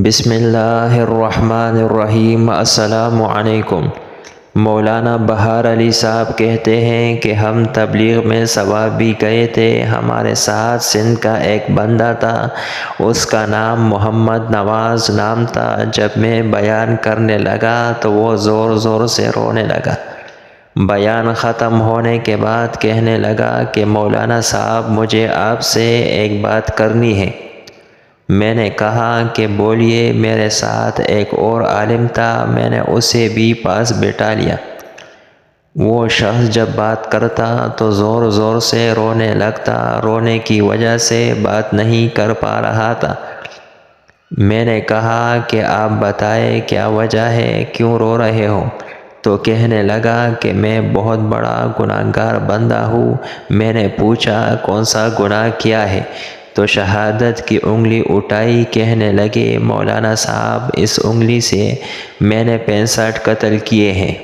بسم اللہ الرحمن الرحیم۔ السلام علیکم۔ مولانا بہار علی صاحب کہتے ہیں کہ ہم تبلیغ میں صواب بھی گئے تھے۔ ہمارے ساتھ سندھ کا ایک بندہ تھا، اس کا نام محمد نواز نام تھا۔ جب میں بیان کرنے لگا تو وہ زور زور سے رونے لگا۔ بیان ختم ہونے کے بعد کہنے لگا کہ مولانا صاحب مجھے آپ سے ایک بات کرنی ہے۔ میں نے کہا کہ بولیے۔ میرے ساتھ ایک اور عالم تھا، میں نے اسے بھی پاس بٹھا لیا۔ وہ شخص جب بات کرتا تو زور زور سے رونے لگتا، رونے کی وجہ سے بات نہیں کر پا رہا تھا۔ میں نے کہا کہ آپ بتائیں کیا وجہ ہے، کیوں رو رہے ہو؟ تو کہنے لگا کہ میں بہت بڑا گنہگار بندہ ہوں۔ میں نے پوچھا کون سا گناہ کیا ہے؟ تو شہادت کی انگلی اٹھائی، کہنے لگے مولانا صاحب اس انگلی سے میں نے 65 قتل کیے ہیں۔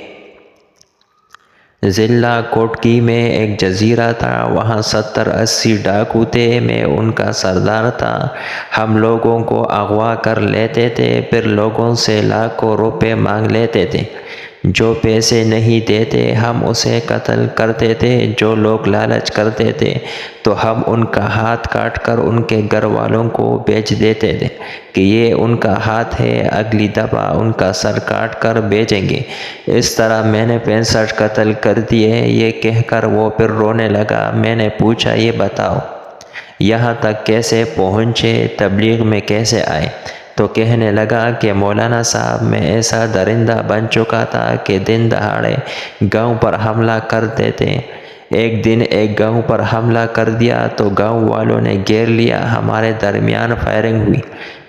ضلع کوٹکی میں ایک جزیرہ تھا، وہاں 70-80 ڈاکو تھے، میں ان کا سردار تھا۔ ہم لوگوں کو اغوا کر لیتے تھے، پھر لوگوں سے لاکھوں روپے مانگ لیتے تھے۔ جو پیسے نہیں دیتے ہم اسے قتل کرتے تھے۔ جو لوگ لالچ کرتے تھے تو ہم ان کا ہاتھ کاٹ کر ان کے گھر والوں کو بیچ دیتے تھے کہ یہ ان کا ہاتھ ہے، اگلی دفعہ ان کا سر کاٹ کر بیچیں گے۔ اس طرح میں نے 65 قتل کر دیے۔ یہ کہہ کر وہ پھر رونے لگا۔ میں نے پوچھا یہ بتاؤ یہاں تک کیسے پہنچے، تبلیغ میں کیسے آئے؟ تو کہنے لگا کہ مولانا صاحب میں ایسا درندہ بن چکا تھا کہ دن دہاڑے گاؤں پر حملہ کرتے تھے۔ ایک دن ایک گاؤں پر حملہ کر دیا تو گاؤں والوں نے گھیر لیا، ہمارے درمیان فائرنگ ہوئی،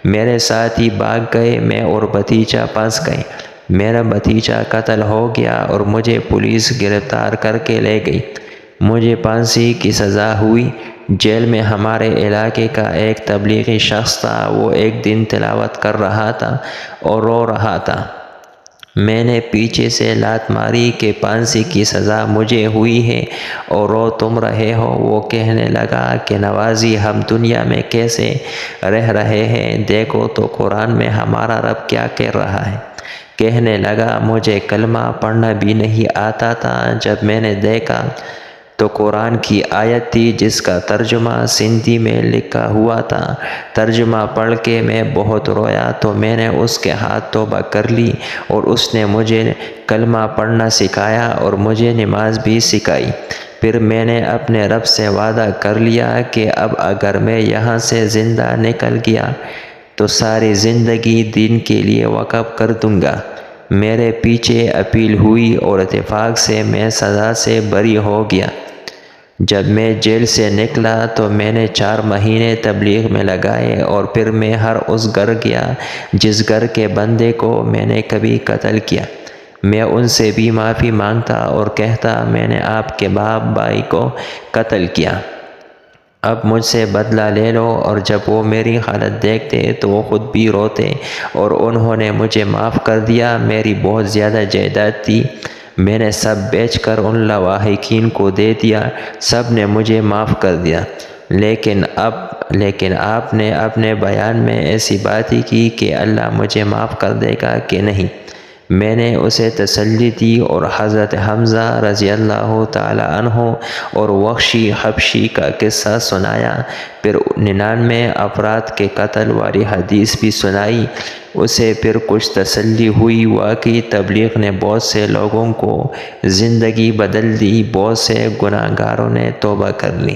میرے ساتھی بھاگ گئے، میں اور بھتیجا پھنس گئے۔ میرا بھتیجا قتل ہو گیا اور مجھے پولیس گرفتار کر کے لے گئی۔ مجھے پھانسی کی سزا ہوئی۔ جیل میں ہمارے علاقے کا ایک تبلیغی شخص تھا، وہ ایک دن تلاوت کر رہا تھا اور رو رہا تھا۔ میں نے پیچھے سے لات ماری کہ پھانسی کی سزا مجھے ہوئی ہے اور رو تم رہے ہو۔ وہ کہنے لگا کہ نوازی ہم دنیا میں کیسے رہ رہے ہیں، دیکھو تو قرآن میں ہمارا رب کیا کہہ رہا ہے۔ کہنے لگا مجھے کلمہ پڑھنا بھی نہیں آتا تھا۔ جب میں نے دیکھا تو قرآن کی آیت تھی جس کا ترجمہ سندھی میں لکھا ہوا تھا۔ ترجمہ پڑھ کے میں بہت رویا تو میں نے اس کے ہاتھ توبہ کر لی اور اس نے مجھے کلمہ پڑھنا سکھایا اور مجھے نماز بھی سکھائی۔ پھر میں نے اپنے رب سے وعدہ کر لیا کہ اب اگر میں یہاں سے زندہ نکل گیا تو ساری زندگی دین کے لیے وقف کر دوں گا۔ میرے پیچھے اپیل ہوئی اور اتفاق سے میں سزا سے بری ہو گیا۔ جب میں جیل سے نکلا تو میں نے 4 مہینے تبلیغ میں لگائے اور پھر میں ہر اس گھر گیا جس گھر کے بندے کو میں نے کبھی قتل کیا۔ میں ان سے بھی معافی مانگتا اور کہتا میں نے آپ کے باپ بھائی کو قتل کیا، اب مجھ سے بدلہ لے لو۔ اور جب وہ میری حالت دیکھتے تو وہ خود بھی روتے اور انہوں نے مجھے معاف کر دیا۔ میری بہت زیادہ جائیداد تھی، میں نے سب بیچ کر ان لواحقین کو دے دیا، سب نے مجھے معاف کر دیا۔ لیکن آپ نے اپنے بیان میں ایسی بات ہی کی کہ اللہ مجھے معاف کر دے گا کہ نہیں؟ میں نے اسے تسلی دی اور حضرت حمزہ رضی اللہ تعالی عنہ اور وحشی حبشی کا قصہ سنایا، پھر 99 افراد کے قتل والی حدیث بھی سنائی۔ اسے پھر کچھ تسلی ہوئی، واقعی تبلیغ نے بہت سے لوگوں کو زندگی بدل دی، بہت سے گناہگاروں نے توبہ کر لی۔